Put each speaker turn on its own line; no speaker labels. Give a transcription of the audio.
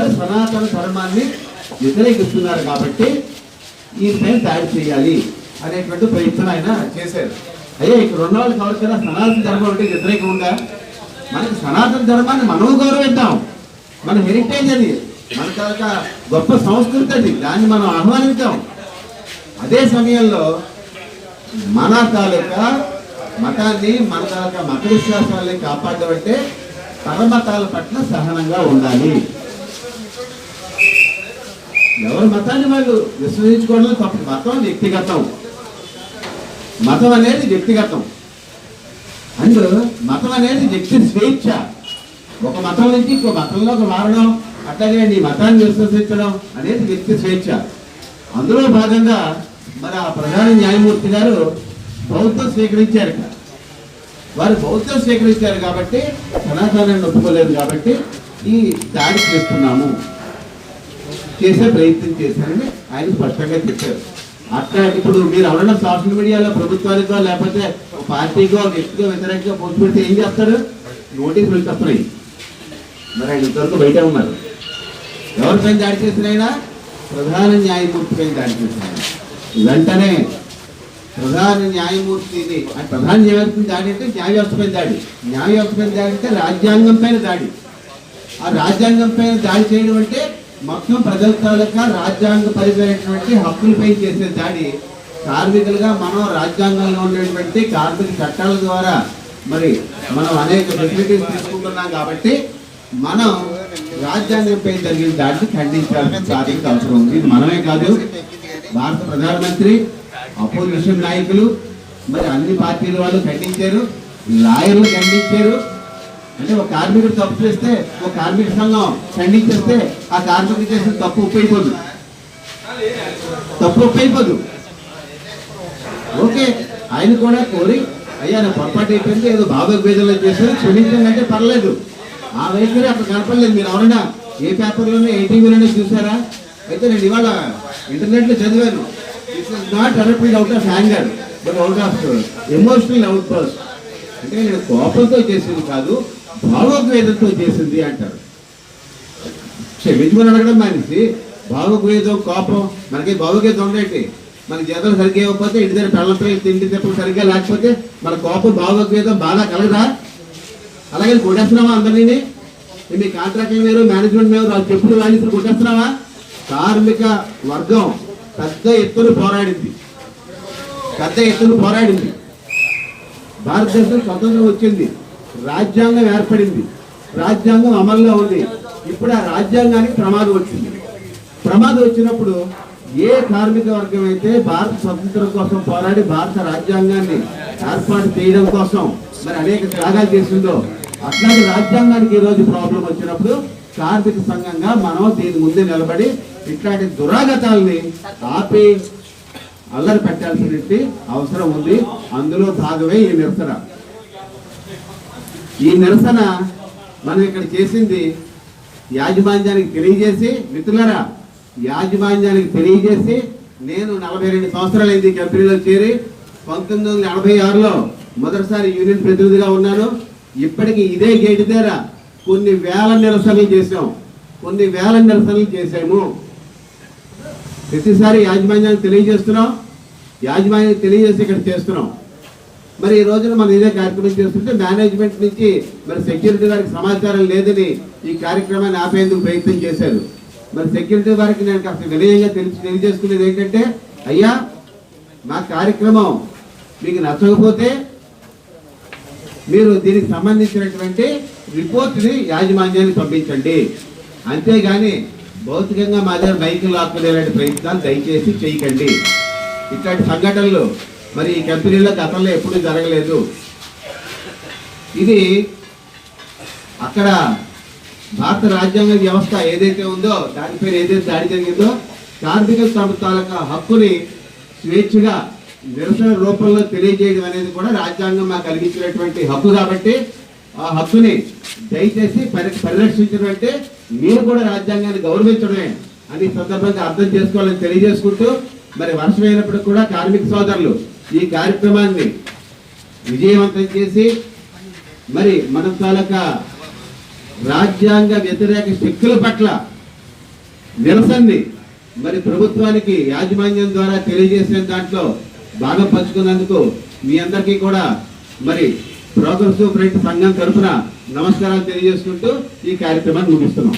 గారు సనాతన ధర్మాన్ని వ్యతిరేకిస్తున్నారు కాబట్టి ఈయనపైన దాడి చేయాలి అనేటువంటి ప్రయత్నం ఆయన చేశారు. అయ్యా ఇక్కడ ఉన్న వాళ్ళకి ఎవరికైనా సనాతన ధర్మం అంటే వ్యతిరేకం ఉందా? మనకి సనాతన ధర్మాన్ని మనం గౌరవిద్దాం. మన హెరిటేజ్ అది, మన తాలూకా గొప్ప సంస్కృతి అది, దాన్ని మనం ఆహ్వానిద్దాం. అదే సమయంలో మన తాలూకా మతాన్ని, మన తాలూకా మత విశ్వాసాలని కాపాడడం అంటే పరమతాల పట్ల సహనంగా ఉండాలి. ఎవరి మతాన్ని వాళ్ళు విశ్వసించుకోవడం తప్పు. మతం వ్యక్తిగతం, మతం అనేది వ్యక్తిగతం. అండ్ మతం అనేది వ్యక్తి స్వేచ్ఛ. ఒక మతం నుంచి ఇంకో మతంలోకి మారడం, అట్లాగే నీ మతాన్ని విశ్వసించడం అనేది వ్యక్తి స్వేచ్ఛ. అందులో భాగంగా మరి ఆ ప్రధాన న్యాయమూర్తి గారు బౌద్ధం స్వీకరించారు. వారు బౌద్ధం స్వీకరించారు కాబట్టి సనాతనాన్ని ఒప్పుకోలేదు కాబట్టి ఈ దాడి చేస్తున్నాము, చేసే ప్రయత్నం చేశారని ఆయన స్పష్టంగా చెప్పారు. అట్లా ఇప్పుడు మీరు ఎవరైనా సోషల్ మీడియాలో ప్రభుత్వానికో లేకపోతే ఒక పార్టీకో వ్యక్తికో వ్యతిరేకంగా పోస్ట్ పెడితే ఏం చేస్తారు? నోటీసులు వచ్చేస్తున్నాయి. మరి ఆయన ఇంతవరకు బయట ఉన్నారు. ఎవరిపైన దాడి చేసిన ఆయన? ప్రధాన న్యాయమూర్తి పైన దాడి చేసిన ఆయన. వెంటనే ప్రధాన న్యాయమూర్తిని, ప్రధాన న్యాయమూర్తి దాడి అంటే న్యాయ వ్యవస్థ పైన దాడి, న్యాయ వ్యవస్థ పైన దాడి అంటే రాజ్యాంగం పైన దాడి. ఆ రాజ్యాంగం పైన దాడి చేయడం అంటే మొత్తం ప్రజల తాలూకా రాజ్యాంగ పరిమైనటువంటి హక్కులపై చేసే దాడి. కార్మికులుగా మనం రాజ్యాంగంలో ఉండేటువంటి కార్మిక చట్టాల ద్వారా మరి మనం అనేక ఫెసిలిటీస్ తీసుకుంటున్నాం కాబట్టి మనం రాజ్యాంగంపై జరిగిన దాడిని ఖండించాల్సిన బాధ్యత అవసరం ఉంది. ఇది మనమే కాదు, భారత ప్రధానమంత్రి, అపోజిషన్ నాయకులు, మరి అన్ని పార్టీల వాళ్ళు ఖండించారు, లాయర్లు ఖండించారు. అంటే ఒక కార్మికుడు తప్పు చేస్తే ఒక కార్మిక సంఘం ఖండించేస్తే ఆ కార్మికుడు చేసిన తప్పు ఒప్పైపోదు. ఓకే, ఆయన కూడా కోరి అయ్యా నా పొరపాటు అయిపోయింది, ఏదో భావోద్వేదంలో చేశారు, క్షమించండి అంటే పర్లేదు. ఆ వైఖరి అక్కడ కనపడలేదు. మీరు ఎవరైనా ఏ పేపర్లోనే ఏ టీవీలోనే చూసారా? అయితే నేను ఇవాళ ఇంటర్నెట్లో చదివాను. It's is not adapted out of anger but out of emotional outburst. అంటే నేను కోపంతో చేసింది కాదు, భావోద్వేదంతో చేసింది అంటారు. క్షమించమని అడగడం మనిషి, భావోద్వేదం కోపం. మనకి భావోద్వేదం ఉండేటి, మన జీతాలు సరిగ్గా ఇవ్వకపోతే, ఇంటి దగ్గర పెళ్ళపై తిండి తిప్పలు సరిగ్గా లేకపోతే మన కోపం భావోద్వేదం బాగా కలగదా? అలాగే కొట్టేస్తున్నావా అందరినీ? మీ కాంట్రాక్టర్ వేరు, మేనేజ్మెంట్ వేరు, వాళ్ళు చెప్పులు వాయిస్తులు కొట్టేస్తున్నావా? కార్మిక వర్గం పెద్ద ఎత్తున పోరాడింది. భారతదేశం స్వతంత్రం వచ్చింది, రాజ్యాంగం ఏర్పడింది, రాజ్యాంగం అమల్లో ఉంది. ఇప్పుడు ఆ రాజ్యాంగానికి ప్రమాదం వచ్చింది. ప్రమాదం వచ్చినప్పుడు ఏ కార్మిక వర్గం అయితే భారత స్వతంత్రం కోసం పోరాడి భారత రాజ్యాంగాన్ని ఏర్పాటు చేయడం కోసం మరి అనేక త్యాగాలు చేసిందో, అట్లాంటి రాజ్యాంగానికి ఈరోజు ప్రాబ్లం వచ్చినప్పుడు కార్మిక సంఘంగా మనం దీని ముందే నిలబడి ఇట్లాంటి దురాగతాలని ఆపి అల్లరి పెట్టాల్సిన అవసరం ఉంది. అందులో భాగమే ఈ నిరసన మనం ఇక్కడ చేసింది యాజమాన్యానికి తెలియజేసి, మిత్రులారా యాజమాన్యానికి తెలియజేసి, నేను 42 సంవత్సరాలు అయింది కంపెనీలో చేరి 1986లో మొదటిసారి యూనియన్ ప్రతినిధిగా ఉన్నాను. ఇప్పటికీ ఇదే గేటు దగ్గర కొన్ని వేల నిరసనలు చేసాము. ప్రతిసారి యాజమాన్యానికి తెలియజేస్తున్నాం, యాజమాన్యానికి తెలియజేసి ఇక్కడ చేస్తున్నాం. మరి ఈ రోజున మనం ఇదే కార్యక్రమం చేస్తుంటే మేనేజ్మెంట్ నుంచి మరి సెక్యూరిటీ వారికి సమాచారం లేదని ఈ కార్యక్రమాన్ని ఆపేందుకు ప్రయత్నం చేశారు. మరి సెక్యూరిటీ వారికి నేను కాస్త వినయంగా తెలియజేసుకునేది ఏంటంటే, అయ్యా మా కార్యక్రమం మీకు నచ్చకపోతే మీరు దీనికి సంబంధించినటువంటి రిపోర్ట్ని యాజమాన్యానికి పంపించండి, అంతేగాని భౌతికంగా మా దగ్గర మైకులు ఆపుకునేలాంటి ప్రయత్నాలు దయచేసి చేయకండి. ఇట్లాంటి సంఘటనలు మరి ఈ కంపెనీలో గతంలో ఎప్పుడూ జరగలేదు. ఇది అక్కడ భారత రాజ్యాంగ వ్యవస్థ ఏదైతే ఉందో దానిపైన ఏదైతే దాడి జరిగిందో, కార్మిక తాలూకా హక్కుని స్వేచ్ఛగా నిరసన రూపంలో తెలియజేయడం అనేది కూడా రాజ్యాంగం మాకు కలిగించినటువంటి హక్కు. కాబట్టి ఆ హక్కుని దయచేసి పరిరక్షించడం అంటే మీరు కూడా రాజ్యాంగాన్ని గౌరవించడమే అని సందర్భంగా అర్థం చేసుకోవాలని తెలియజేసుకుంటూ, మరి వర్షమైనప్పుడు కూడా కార్మిక సోదరులు ఈ కార్యక్రమాన్ని విజయవంతం చేసి మరి మన తాలూకా రాజ్యాంగ వ్యతిరేక శక్తుల పట్ల నిరసనని మరి ప్రభుత్వానికి యాజమాన్యం ద్వారా తెలియజేసిన దాంట్లో భాగం పంచుకున్నందుకు మీ అందరికీ కూడా మరి ప్రోగ్రెసివ్ ఫ్రంట్ సంఘం తరఫున నమస్కారాలు తెలియజేసుకుంటూ ఈ కార్యక్రమాన్ని ముగిస్తున్నాం.